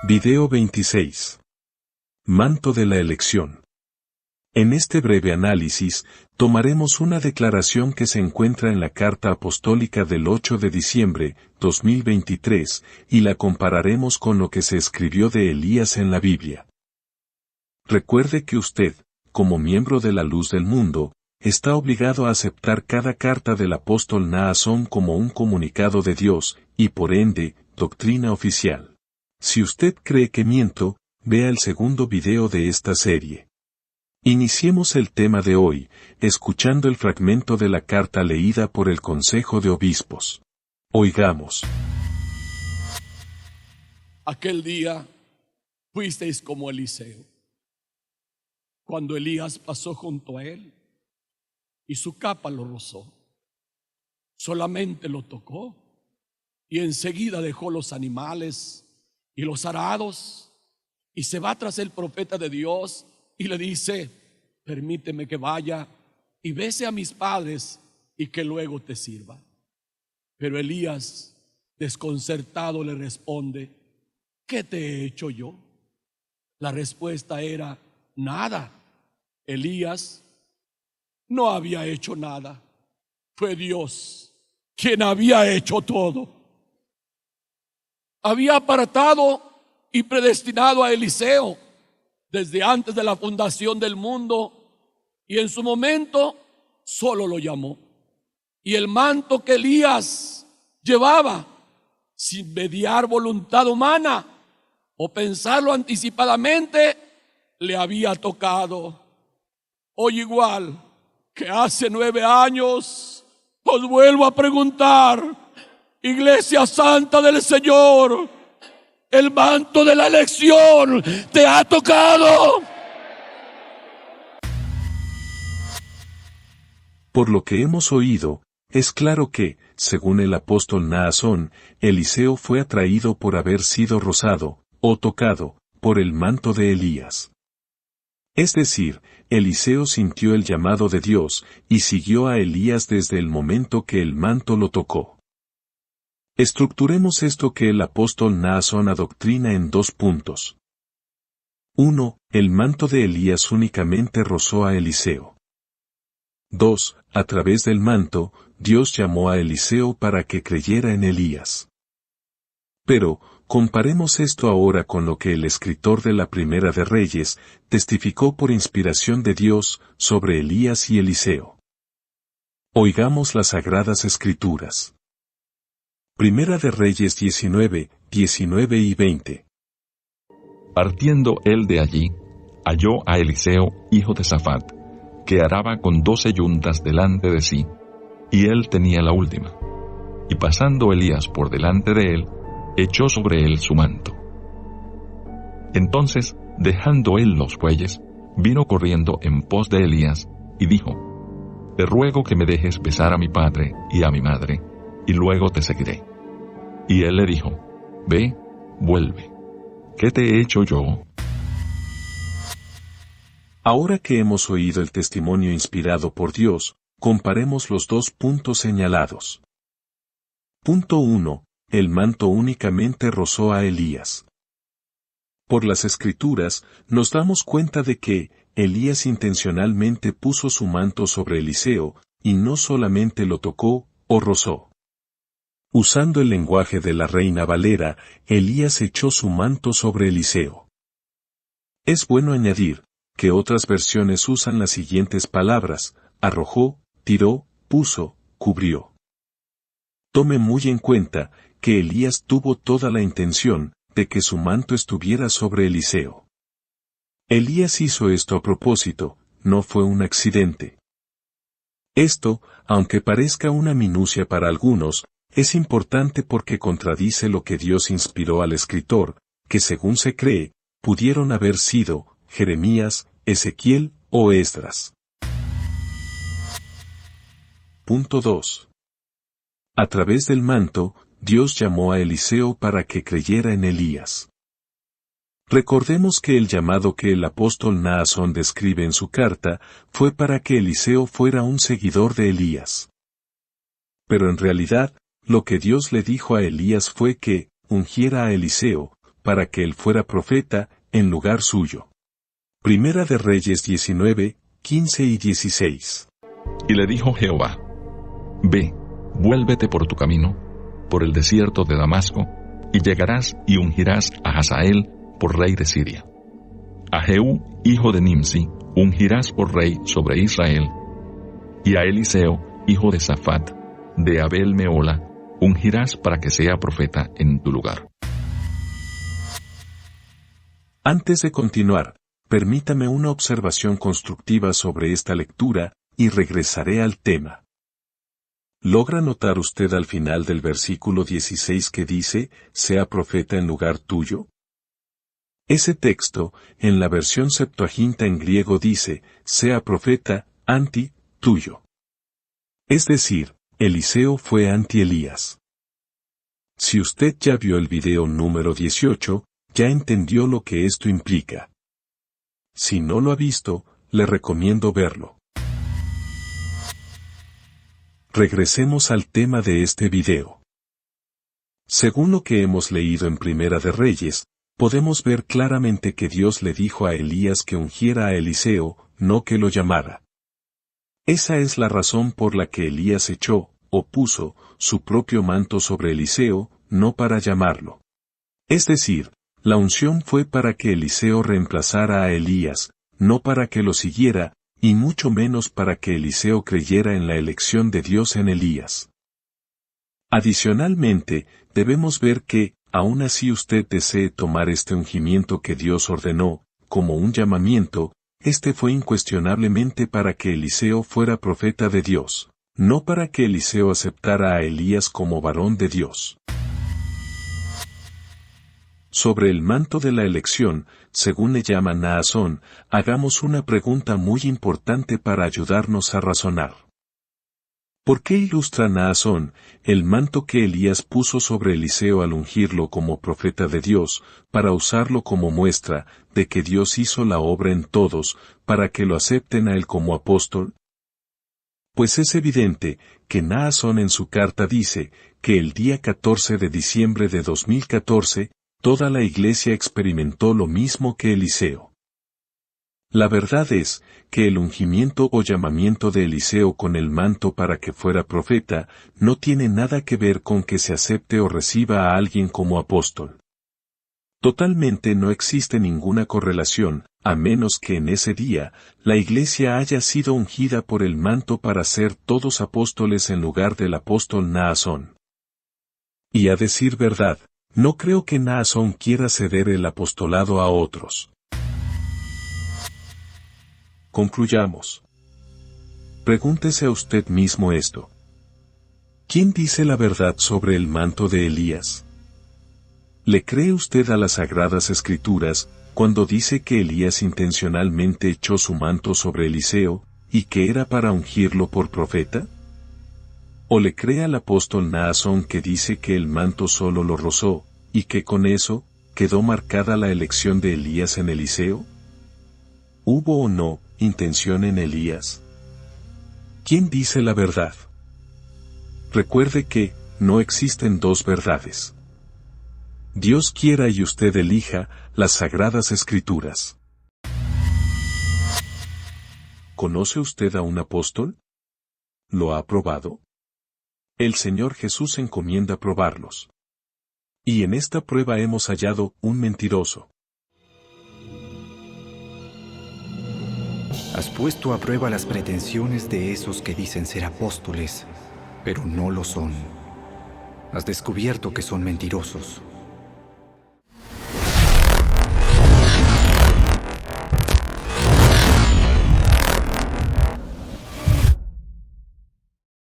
Video 26. Manto de la elección. En este breve análisis, tomaremos una declaración que se encuentra en la Carta Apostólica del 8 de diciembre, 2023, y la compararemos con lo que se escribió de Elías en la Biblia. Recuerde que usted, como miembro de la luz del mundo, está obligado a aceptar cada carta del apóstol Naasón como un comunicado de Dios, y por ende, doctrina oficial. Si usted cree que miento, vea el segundo video de esta serie. Iniciemos el tema de hoy, escuchando el fragmento de la carta leída por el Consejo de Obispos. Oigamos. Aquel día fuisteis como Eliseo, cuando Elías pasó junto a él, y su capa lo rozó. Solamente lo tocó, y enseguida dejó los animales y los arados, y se va tras el profeta de Dios, y le dice: permíteme que vaya y bese a mis padres, y que luego te sirva. Pero Elías, desconcertado, le responde: ¿qué te he hecho yo? La respuesta era: nada. Elías no había hecho nada. Fue Dios quien había hecho todo. Había apartado y predestinado a Eliseo desde antes de la fundación del mundo, y en su momento solo lo llamó. Y el manto que Elías llevaba, sin mediar voluntad humana o pensarlo anticipadamente, le había tocado. Hoy, igual que hace 9 años, os vuelvo a preguntar, Iglesia Santa del Señor, el manto de la elección te ha tocado. Por lo que hemos oído, es claro que, según el apóstol Naasón, Eliseo fue atraído por haber sido rozado, o tocado, por el manto de Elías. Es decir, Eliseo sintió el llamado de Dios, y siguió a Elías desde el momento que el manto lo tocó. Estructuremos esto que el apóstol Naasón adoctrina en 2 puntos. 1. El manto de Elías únicamente rozó a Eliseo. 2. A través del manto, Dios llamó a Eliseo para que creyera en Elías. Pero, comparemos esto ahora con lo que el escritor de la Primera de Reyes testificó por inspiración de Dios sobre Elías y Eliseo. Oigamos las Sagradas Escrituras. Primera de Reyes 19, 19 y 20. Partiendo él de allí, halló a Eliseo, hijo de Safat, que araba con 12 yuntas delante de sí, y él tenía la última. Y pasando Elías por delante de él, echó sobre él su manto. Entonces, dejando él los bueyes, vino corriendo en pos de Elías, y dijo: te ruego que me dejes besar a mi padre y a mi madre, y luego te seguiré. Y él le dijo: ve, vuelve. ¿Qué te he hecho yo? Ahora que hemos oído el testimonio inspirado por Dios, comparemos los 2 puntos señalados. Punto 1. El manto únicamente rozó a Elías. Por las Escrituras, nos damos cuenta de que Elías intencionalmente puso su manto sobre Eliseo, y no solamente lo tocó o rozó. Usando el lenguaje de la Reina Valera, Elías echó su manto sobre Eliseo. Es bueno añadir que otras versiones usan las siguientes palabras: arrojó, tiró, puso, cubrió. Tome muy en cuenta que Elías tuvo toda la intención de que su manto estuviera sobre Eliseo. Elías hizo esto a propósito, no fue un accidente. Esto, aunque parezca una minucia para algunos, es importante porque contradice lo que Dios inspiró al escritor, que según se cree, pudieron haber sido Jeremías, Ezequiel o Esdras. Punto 2. A través del manto, Dios llamó a Eliseo para que creyera en Elías. Recordemos que el llamado que el apóstol Naasón describe en su carta fue para que Eliseo fuera un seguidor de Elías. Pero en realidad, lo que Dios le dijo a Elías fue que ungiera a Eliseo, para que él fuera profeta, en lugar suyo. Primera de Reyes 19, 15 y 16. Y le dijo Jehová: Ve, vuélvete por tu camino, por el desierto de Damasco, y llegarás y ungirás a Hazael por rey de Siria. A Jehú, hijo de Nimsi, ungirás por rey sobre Israel, y a Eliseo, hijo de Safat, de Abel Meola, ungirás para que sea profeta en tu lugar. Antes de continuar, permítame una observación constructiva sobre esta lectura, y regresaré al tema. ¿Logra notar usted al final del versículo 16 que dice, sea profeta en lugar tuyo? Ese texto, en la versión Septuaginta en griego dice, sea profeta, anti, tuyo. Es decir, Eliseo fue anti Elías. Si usted ya vio el video número 18, ya entendió lo que esto implica. Si no lo ha visto, le recomiendo verlo. Regresemos al tema de este video. Según lo que hemos leído en Primera de Reyes, podemos ver claramente que Dios le dijo a Elías que ungiera a Eliseo, no que lo llamara. Esa es la razón por la que Elías echó, o puso, su propio manto sobre Eliseo, no para llamarlo. Es decir, la unción fue para que Eliseo reemplazara a Elías, no para que lo siguiera, y mucho menos para que Eliseo creyera en la elección de Dios en Elías. Adicionalmente, debemos ver que, aun así usted desee tomar este ungimiento que Dios ordenó, como un llamamiento, este fue incuestionablemente para que Eliseo fuera profeta de Dios, no para que Eliseo aceptara a Elías como varón de Dios. Sobre el manto de la elección, según le llama Naasón, hagamos una pregunta muy importante para ayudarnos a razonar. ¿Por qué ilustra Naasón el manto que Elías puso sobre Eliseo al ungirlo como profeta de Dios, para usarlo como muestra de que Dios hizo la obra en todos, para que lo acepten a él como apóstol? Pues es evidente que Naasón en su carta dice que el día 14 de diciembre de 2014, toda la iglesia experimentó lo mismo que Eliseo. La verdad es que el ungimiento o llamamiento de Eliseo con el manto para que fuera profeta no tiene nada que ver con que se acepte o reciba a alguien como apóstol. Totalmente no existe ninguna correlación, a menos que en ese día la iglesia haya sido ungida por el manto para ser todos apóstoles en lugar del apóstol Naasón. Y a decir verdad, no creo que Naasón quiera ceder el apostolado a otros. Concluyamos. Pregúntese a usted mismo esto. ¿Quién dice la verdad sobre el manto de Elías? ¿Le cree usted a las Sagradas Escrituras cuando dice que Elías intencionalmente echó su manto sobre Eliseo, y que era para ungirlo por profeta? ¿O le cree al apóstol Naasón que dice que el manto solo lo rozó, y que con eso, quedó marcada la elección de Elías en Eliseo? ¿Hubo o no intención en Elías? ¿Quién dice la verdad? Recuerde que, no existen dos verdades. Dios quiera y usted elija las Sagradas Escrituras. ¿Conoce usted a un apóstol? ¿Lo ha probado? El Señor Jesús encomienda probarlos. Y en esta prueba hemos hallado un mentiroso. Has puesto a prueba las pretensiones de esos que dicen ser apóstoles, pero no lo son. Has descubierto que son mentirosos.